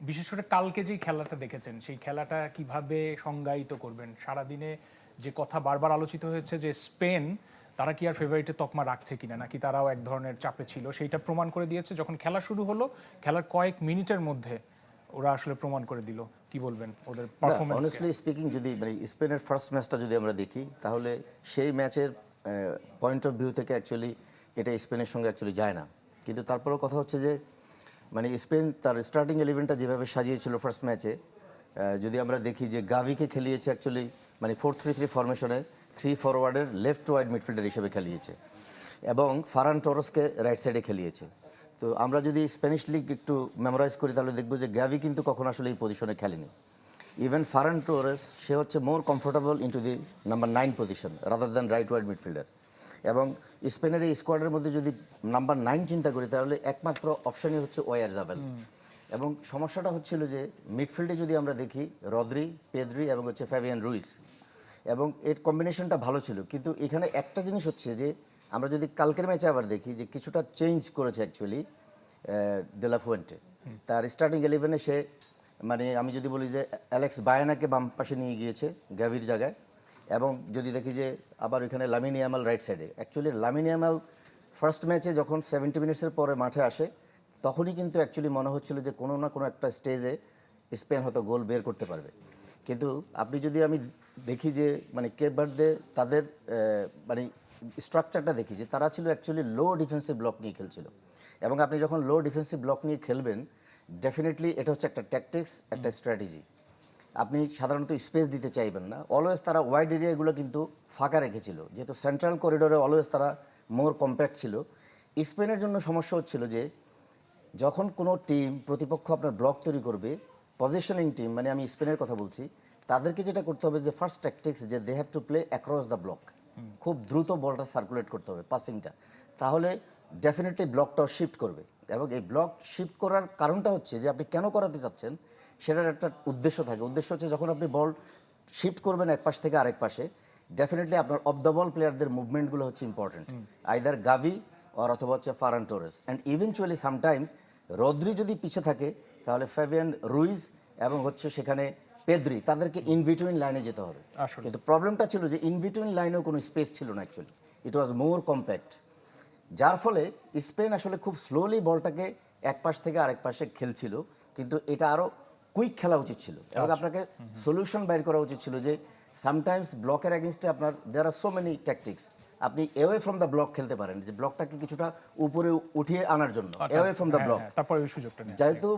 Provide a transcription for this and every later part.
বিশেষ করে কালকে যে খেলাটা দেখেছেন সেই খেলাটা কিভাবে সংজ্ঞায়িত করবেন? সারাদিনে যে কথা বারবার আলোচিত হয়েছে যে স্পেন তারা কি আর ফেভারিটের তকমা রাখছে কিনা, নাকি তারাও এক ধরনের চাপে ছিল, সেইটা প্রমাণ করে দিয়েছে। যখন খেলা শুরু হলো, খেলার কয়েক মিনিটের মধ্যে ওরা আসলে প্রমাণ করে দিল। কি বলবেন ওদের পারফরম্যান্স? অনেস্টলি স্পিকিং, যদি মানে স্পেনের ফার্স্ট ম্যাচটা যদি আমরা দেখি, তাহলে সেই ম্যাচের পয়েন্ট অফ ভিউ থেকে অ্যাকচুয়ালি এটা স্পেনের সঙ্গে অ্যাকচুয়ালি যায় না। কিন্তু তারপরেও কথা হচ্ছে যে মানে স্পেন তার স্টার্টিং ইলেভেনটা যেভাবে সাজিয়েছিল ফার্স্ট ম্যাচে, যদি আমরা দেখি যে গাভিকে খেলিয়েছে অ্যাকচুয়ালি মানে 4-3-3 ফরমেশনে 3 ফরওয়ার্ডের লেফট ওয়াইড মিডফিল্ডার হিসেবে খেলিয়েছে এবং ফারান টরসকে রাইট সাইডে খেলিয়েছে। তো আমরা যদি স্প্যানিশ লিগ একটু মেমোরাইজ করি তাহলে দেখব যে গাভি কিন্তু কখনো আসলে এই পজিশনে খেলেনি। ইভেন ফারান টোরেস, সে হচ্ছে more comfortable into the number 9 position rather than right wide midfielder. এবং স্পেনের এই স্কোয়াডের মধ্যে যদি নাম্বার 9 চিন্তা করি তাহলে একমাত্র অপশনই হচ্ছে ওয়ারজাবেল। এবং সমস্যাটা হচ্ছিল যে মিডফিল্ডে যদি আমরা দেখি রদ্রি, পেদ্রি এবং হচ্ছে ফ্যাবিয়ান রুইস, এবং এর কম্বিনেশনটা ভালো ছিল। কিন্তু এখানে একটা জিনিস হচ্ছে যে আমরা যদি কালকের ম্যাচে আবার দেখি যে কিছুটা চেঞ্জ করেছে অ্যাকচুয়ালি ডে লা ফুয়েন্টে। তার স্টার্টিং ইলেভেনে সে মানে আমি যদি বলি যে অ্যালেক্স বায়ানাকে বাম পাশে নিয়ে গিয়েছে গাভির জায়গায়, এবং যদি দেখি যে আবার ওইখানে লামিন ইয়ামাল রাইট সাইডে। অ্যাকচুয়ালি লামিন ইয়ামাল ফার্স্ট ম্যাচে যখন 70 মিনিটসের পরে মাঠে আসে তখনই কিন্তু অ্যাকচুয়ালি মনে হচ্ছিল যে কোনো না কোনো একটা স্টেজে স্পেন হয়তো গোল বের করতে পারবে। কিন্তু আপনি যদি আমি দেখি যে মানে কেপ ভার্দে তাদের মানে স্ট্রাকচারটা দেখি যে তারা ছিল অ্যাকচুয়ালি লো ডিফেন্সিভ ব্লক নিয়ে খেলছিল। এবং আপনি যখন লো ডিফেন্সিভ ব্লক নিয়ে খেলবেন ডেফিনেটলি এটা হচ্ছে একটা ট্যাকটিক্স, একটা স্ট্র্যাটেজি। আপনি সাধারণত স্পেস দিতে চাইবেন না। অলওয়েজ তারা ওয়াইড এরিয়াগুলো কিন্তু ফাঁকা রেখেছিল, যেহেতু সেন্ট্রাল করিডোরে অলওয়েজ তারা মোর কম্প্যাক্ট ছিল। স্পেনের জন্য সমস্যা হচ্ছিল যে যখন কোনো টিম প্রতিপক্ষ আপনার ব্লক তৈরি করবে, পজিশনিং টিম মানে আমি স্পেনের কথা বলছি, তাদেরকে যেটা করতে হবে যে ফার্স্ট ট্যাকটিক্স যে they have to play across the block. খুব দ্রুত বলটা সার্কুলেট করতে হবে, পাসিংটা, তাহলে ডেফিনেটলি ব্লকটাও শিফট করবে। এবং এই ব্লক শিফট করার কারণটা হচ্ছে যে আপনি কেন করাতে চাচ্ছেন সেটার একটা উদ্দেশ্য থাকে। উদ্দেশ্য হচ্ছে যখন আপনি বল শিফট করবেন এক পাশ থেকে আরেক পাশে, ডেফিনেটলি আপনার অফ দ্য বল প্লেয়ারদের মুভমেন্টগুলো হচ্ছে ইম্পর্টেন্ট, আইদার গাভি আর অথবা হচ্ছে Ferran Torres. And eventually sometimes Rodri যদি পিছে থাকে তাহলে ফ্যাবিয়ান রুইজ এবং হচ্ছে সেখানে পেদ্রি, তাদেরকে ইনবিটুইন লাইনে যেতে হবে। কিন্তু প্রবলেমটা ছিল যে ইনবিটুইন লাইনেও কোনো স্পেস ছিল না অ্যাকচুয়ালি, ইট ওয়াজ মোর কম্প্যাক্ট। যার ফলে স্পেন আসলে খুব স্লোলি বলটাকে এক পাশ থেকে আরেক পাশে খেলছিল। কিন্তু এটা আরও কুইক খেলা উচিত ছিল এবং আপনাকে সলিউশন বাইর করা উচিত ছিল যে সামটাইমস ব্লকের এগেনস্টে আপনার দেয়ার আর সো মেনি ট্যাকটিক্স। আপনি অ্যাওয়ে ফ্রম দ্য ব্লক খেলতে পারেন, যে ব্লকটাকে কিছুটা উপরে উঠিয়ে আনার জন্য অ্যাওয়ে ফ্রম দ্য ব্লক। তারপরে ওই সুযোগটা নেই, যেহেতু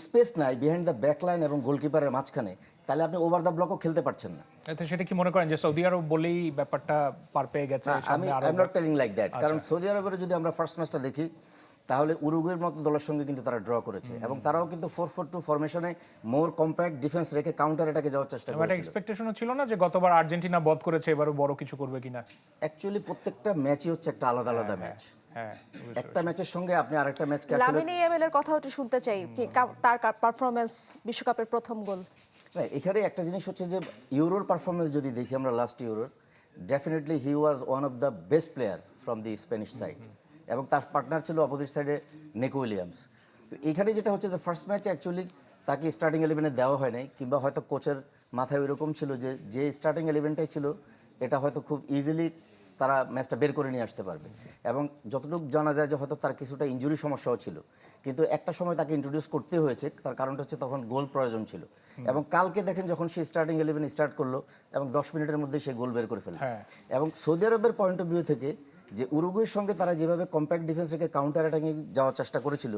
স্পেস নাই বিহাইন্ড দ্য ব্যাক লাইন এবং গোলকিপারের মাঝখানে, তাহলে আপনি ওভার দ্য ব্লকও খেলতে পারছেন না। এতে সেটা কি মনে করেন যে সৌদি আরব বলেই ব্যাপারটা পার পেয়ে গেছে? আমি I am not telling like that. কারণ সৌদি আরবের যদি আমরা ফার্স্ট ম্যাচটা দেখি তাহলে উরুগুয়ের মতো দলের সঙ্গে কিন্তু তারা ড্র করেছে এবং তারাও কিন্তু 4-4-2 ফরমেশনে মোর কম্প্যাক্ট ডিফেন্স রেখে কাউন্টার অ্যাটাকে যাওয়ার চেষ্টা করেছিল। এটা এক্সপেকটেশনও ছিল না যে গতবার আর্জেন্টিনা বধ করেছে, এবারও বড় কিছু করবে কিনা। অ্যাকচুয়ালি প্রত্যেকটা ম্যাচই হচ্ছে একটা আলাদা আলাদা ম্যাচ। হ্যাঁ, একটা ম্যাচের সঙ্গে আপনি আরেকটা ম্যাচকে আসলে লামিন ইয়ামালের কথা একটু শুনতে চাই, কি তার পারফরম্যান্স, বিশ্বকাপের প্রথম গোল। এখানে একটা জিনিস হচ্ছে যে ইউরোর পারফরমেন্স যদি দেখি আমরা লাস্ট ইউরোর, definitely he was one of the best player from the Spanish side এবং তার পার্টনার ছিল অপোজিট সাইডে নেকো উইলিয়ামস। তো এখানে যেটা হচ্ছে যে ফার্স্ট ম্যাচে অ্যাকচুয়ালি তাকে স্টার্টিং ইলেভেনে দেওয়া হয় নাই, কিংবা হয়তো কোচের মাথায় ওইরকম ছিল যে যে স্টার্টিং ইলেভেনটাই ছিল এটা হয়তো খুব ইজিলি তারা ম্যাচটা বের করে নিয়ে আসতে পারবে। এবং যতটুকু জানা যায় যে হয়তো তার কিছুটা ইনজুরি সমস্যাও ছিল, কিন্তু একটা সময় তাকে ইন্ট্রোডিউস করতে হয়েছে, তার কারণটা হচ্ছে তখন গোল প্রয়োজন ছিল। এবং কালকে দেখেন যখন সে স্টার্টিং ইলেভেন স্টার্ট করলো এবং 10 মিনিটের মধ্যে সে গোল বের করে ফেলল। এবং সৌদি আরবের পয়েন্ট অফ ভিউ থেকে যে উরুগুয়ের সঙ্গে তারা যেভাবে কম্প্যাক্ট ডিফেন্স রেখে কাউন্টার অ্যাটাকে যাওয়ার চেষ্টা করেছিল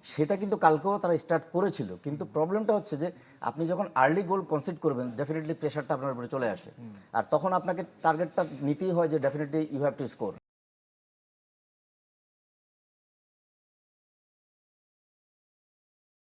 সেটা কিন্তু কালকেও তারা স্টার্ট করেছিল। কিন্তু প্রবলেমটা হচ্ছে যে আপনি যখন আর্লি গোল কনসিড করবেন ডেফিনেটলি প্রেশারটা আপনার উপরে চলে আসে, আর তখন আপনাকে টার্গেটটা নিতেই হয় যে definitely you have to score.